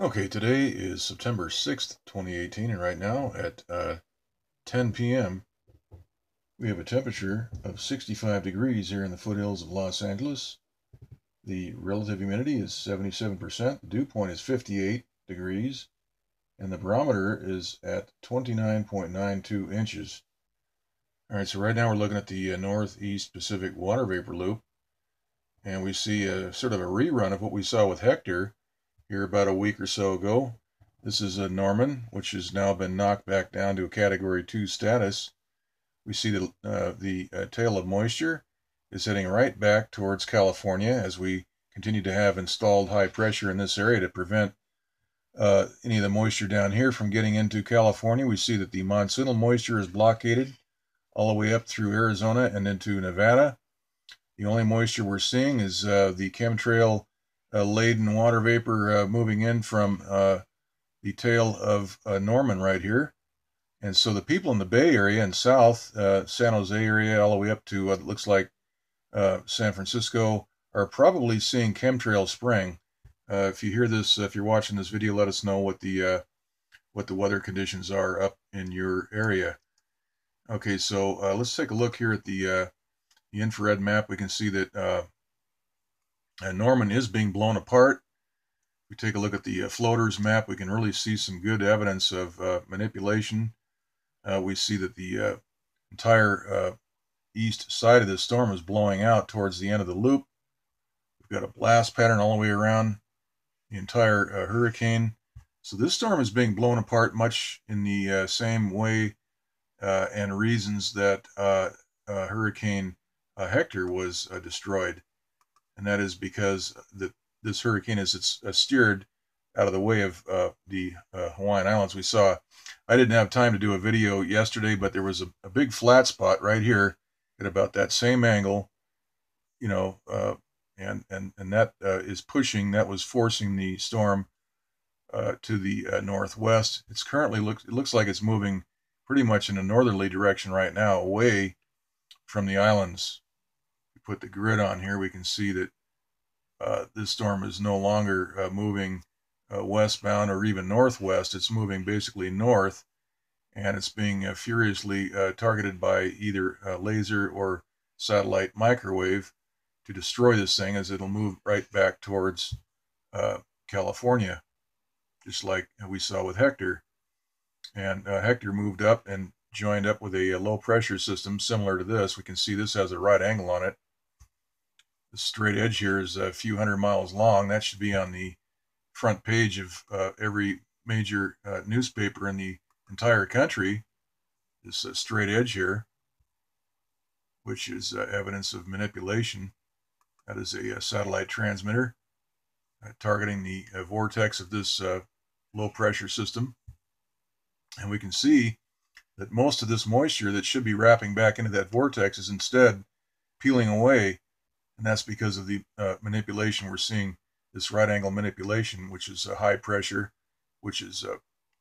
Okay, today is September 6th, 2018, and right now at 10 p.m., we have a temperature of 65 degrees here in the foothills of Los Angeles. The relative humidity is 77%, the dew point is 58 degrees, and the barometer is at 29.92 inches. All right, so right now we're looking at the Northeast Pacific water vapor loop, and we see sort of a rerun of what we saw with Hector here about a week or so ago. This is a Norman, which has now been knocked back down to a Category 2 status. We see the tail of moisture is heading right back towards California as we continue to have installed high pressure in this area to prevent any of the moisture down here from getting into California. We see that the monsoonal moisture is blockaded all the way up through Arizona and into Nevada. The only moisture we're seeing is the chemtrail laden water vapor moving in from the tail of Norman right here. And so the people in the Bay Area and south, San Jose area, all the way up to what looks like San Francisco, are probably seeing chemtrail spraying. If you hear this, if you're watching this video, let us know what the weather conditions are up in your area. Okay, so let's take a look here at the infrared map. We can see that Norman is being blown apart. We take a look at the floaters map. We can really see some good evidence of manipulation. We see that the entire east side of this storm is blowing out towards the end of the loop. We've got a blast pattern all the way around the entire hurricane. So this storm is being blown apart much in the same way and reasons that Hurricane Hector was destroyed. And that is because this hurricane is steered out of the way of the Hawaiian Islands. I didn't have time to do a video yesterday, but there was a big flat spot right here at about that same angle, and that that was forcing the storm to the northwest. It looks like it's moving pretty much in a northerly direction right now, away from the islands. We put the grid on here, we can see that this storm is no longer moving westbound or even northwest. It's moving basically north, and it's being furiously targeted by either laser or satellite microwave to destroy this thing, as it'll move right back towards California, just like we saw with Hector. And Hector moved up and joined up with a low pressure system similar to this. We can see this has a right angle on it. The straight edge here is a few hundred miles long. That should be on the front page of every major newspaper in the entire country. This straight edge here, which is evidence of manipulation. That is a satellite transmitter targeting the vortex of this low pressure system. And we can see that most of this moisture that should be wrapping back into that vortex is instead peeling away. And that's because of the manipulation we're seeing, this right angle manipulation, which is high pressure, which is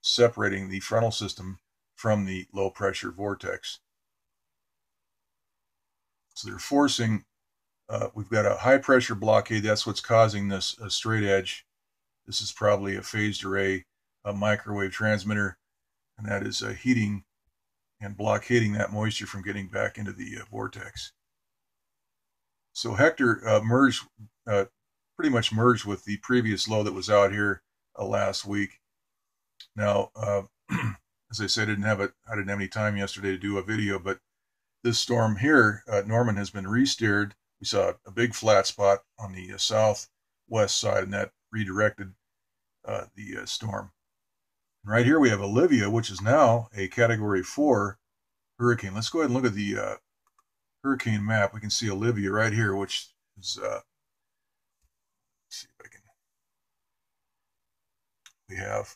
separating the frontal system from the low pressure vortex. So they're forcing, we've got a high pressure blockade. That's what's causing this straight edge. This is probably a phased array, a microwave transmitter, and that is heating and blockading that moisture from getting back into the vortex. So Hector pretty much merged with the previous low that was out here last week. Now, as I said, I didn't have any time yesterday to do a video, but this storm here, Norman, has been re-steered. We saw a big flat spot on the southwest side, and that redirected the storm. And right here we have Olivia, which is now a Category 4 hurricane. Let's go ahead and look at the hurricane map. We can see Olivia right here, which is, let's see if I can, we have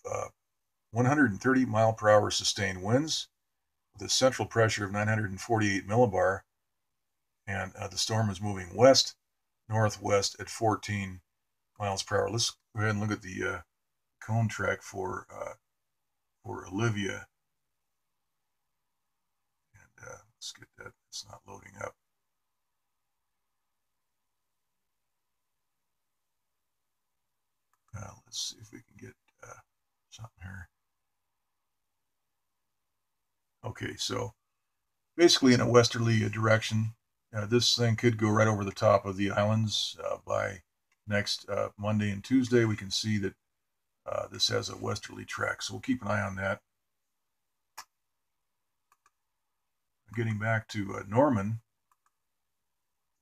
130 mile per hour sustained winds with a central pressure of 948 millibar, and the storm is moving west northwest at 14 miles per hour. Let's go ahead and look at the cone track for Olivia, and let's get that. It's not loading up. Let's see if we can get something here. Okay, so basically in a westerly direction. This thing could go right over the top of the islands by next Monday and Tuesday. We can see that this has a westerly track, so we'll keep an eye on that. Getting back to Norman,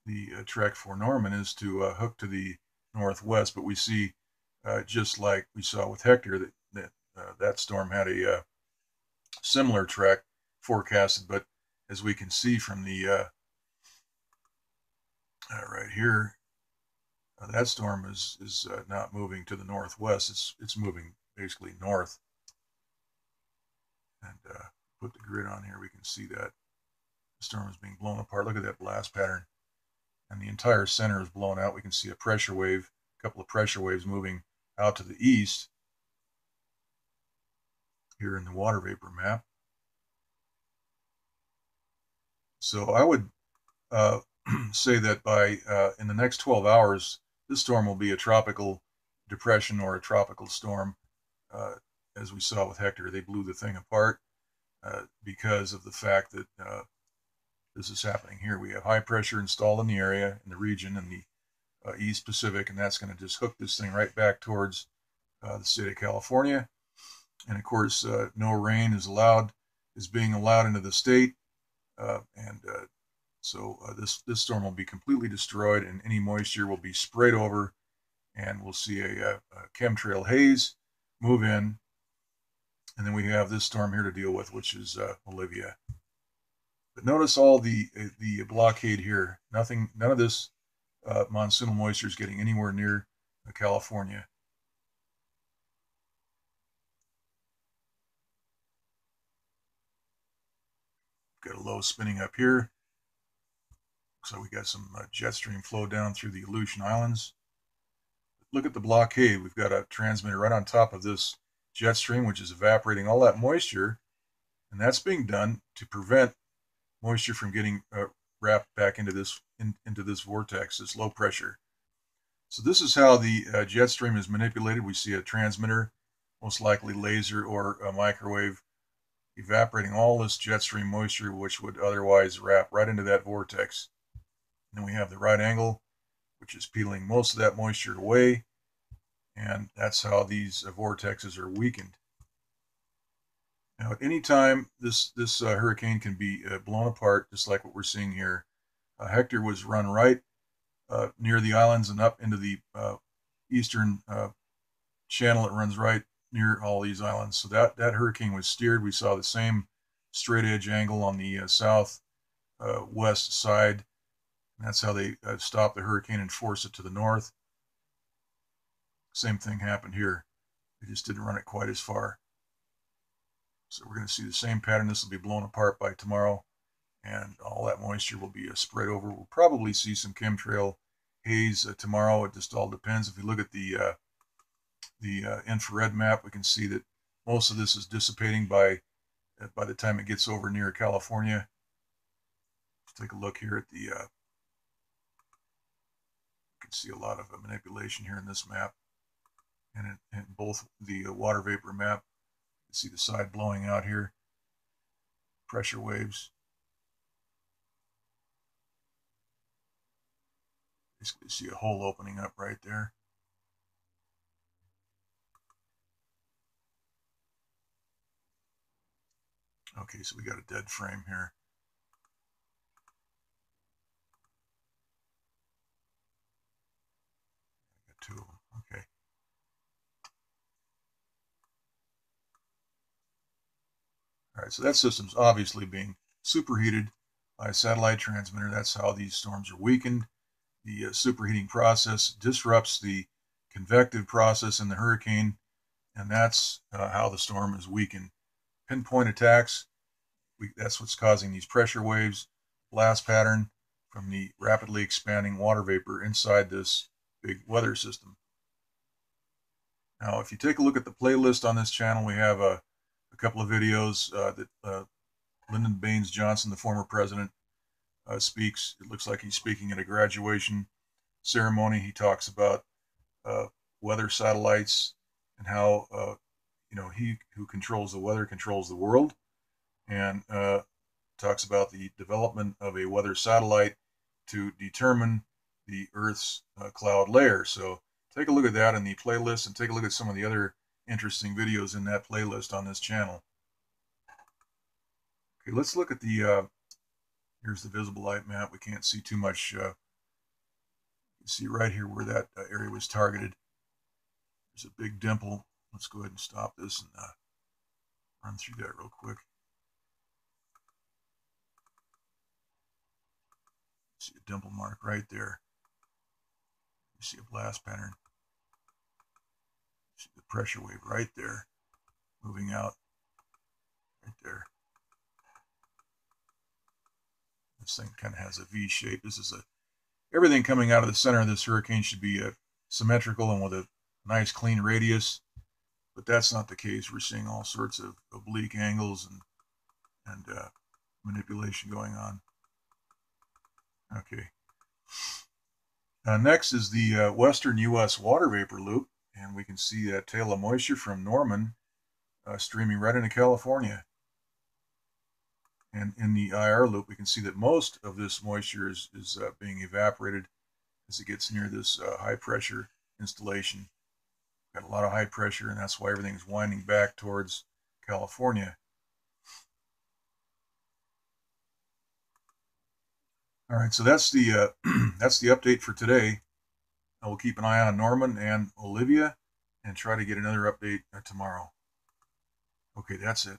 the track for Norman is to hook to the northwest, but we see, just like we saw with Hector, that storm had a similar track forecasted, but as we can see from the right here, that storm is not moving to the northwest. It's moving basically north. And put the grid on here, we can see that the storm is being blown apart. Look at that blast pattern. And the entire center is blown out. We can see a pressure wave, a couple of pressure waves moving out to the east here in the water vapor map. So I would say that by in the next 12 hours, this storm will be a tropical depression or a tropical storm. As we saw with Hector, they blew the thing apart because of the fact that this is happening here. We have high pressure installed in the area, in the region, in the East Pacific, and that's going to just hook this thing right back towards the state of California. And of course, no rain is being allowed into the state, so this storm will be completely destroyed, and any moisture will be sprayed over, and we'll see a chemtrail haze move in, and then we have this storm here to deal with, which is Olivia. But notice all the blockade here. None of this monsoonal moisture is getting anywhere near California. Got a low spinning up here. Looks like we got some jet stream flow down through the Aleutian Islands. Look at the blockade. We've got a transmitter right on top of this jet stream, which is evaporating all that moisture, and that's being done to prevent moisture from getting wrapped back into this vortex, this low pressure. So this is how the jet stream is manipulated. We see a transmitter, most likely laser or a microwave, evaporating all this jet stream moisture, which would otherwise wrap right into that vortex. And then we have the right angle, which is peeling most of that moisture away, and that's how these vortexes are weakened. Now, at any time, this hurricane can be blown apart, just like what we're seeing here. Hector was run right near the islands and up into the eastern channel. It runs right near all these islands. So that hurricane was steered. We saw the same straight edge angle on the south west side. And that's how they stopped the hurricane and forced it to the north. Same thing happened here. They just didn't run it quite as far. So we're going to see the same pattern. This will be blown apart by tomorrow, and all that moisture will be spread over. We'll probably see some chemtrail haze tomorrow. It just all depends. If you look at the infrared map, we can see that most of this is dissipating by the time it gets over near California. Let's take a look here at the. You can see a lot of manipulation here in this map, and in both the water vapor map. You see the side blowing out here, pressure waves. Basically, you see a hole opening up right there. Okay, so we got a dead frame here. Got two of them. Okay. All right, so that system's obviously being superheated by a satellite transmitter. That's how these storms are weakened. The superheating process disrupts the convective process in the hurricane, and that's how the storm is weakened. Pinpoint attacks, that's what's causing these pressure waves, blast pattern from the rapidly expanding water vapor inside this big weather system. Now, if you take a look at the playlist on this channel, we have a couple of videos that Lyndon Baines Johnson, the former president, speaks. It looks like he's speaking at a graduation ceremony. He talks about weather satellites and how he who controls the weather controls the world, and talks about the development of a weather satellite to determine the Earth's cloud layer. So take a look at that in the playlist, and take a look at some of the other interesting videos in that playlist on this channel. Okay, let's look at the, here's the visible light map. We can't see too much. You see right here where that area was targeted. There's a big dimple. Let's go ahead and stop this and run through that real quick. See a dimple mark right there. You see a blast pattern. See the pressure wave right there, moving out right there. This thing kind of has a V shape. This is everything coming out of the center of this hurricane should be symmetrical and with a nice clean radius, but that's not the case. We're seeing all sorts of oblique angles and manipulation going on. Okay. Next is the western U.S. water vapor loop, and we can see a tail of moisture from Norman streaming right into California. And in the IR loop, we can see that most of this moisture is being evaporated as it gets near this high pressure installation. Got a lot of high pressure, and that's why everything's winding back towards California. All right, so that's the that's the update for today. I will keep an eye on Norman and Olivia and try to get another update tomorrow. Okay, that's it.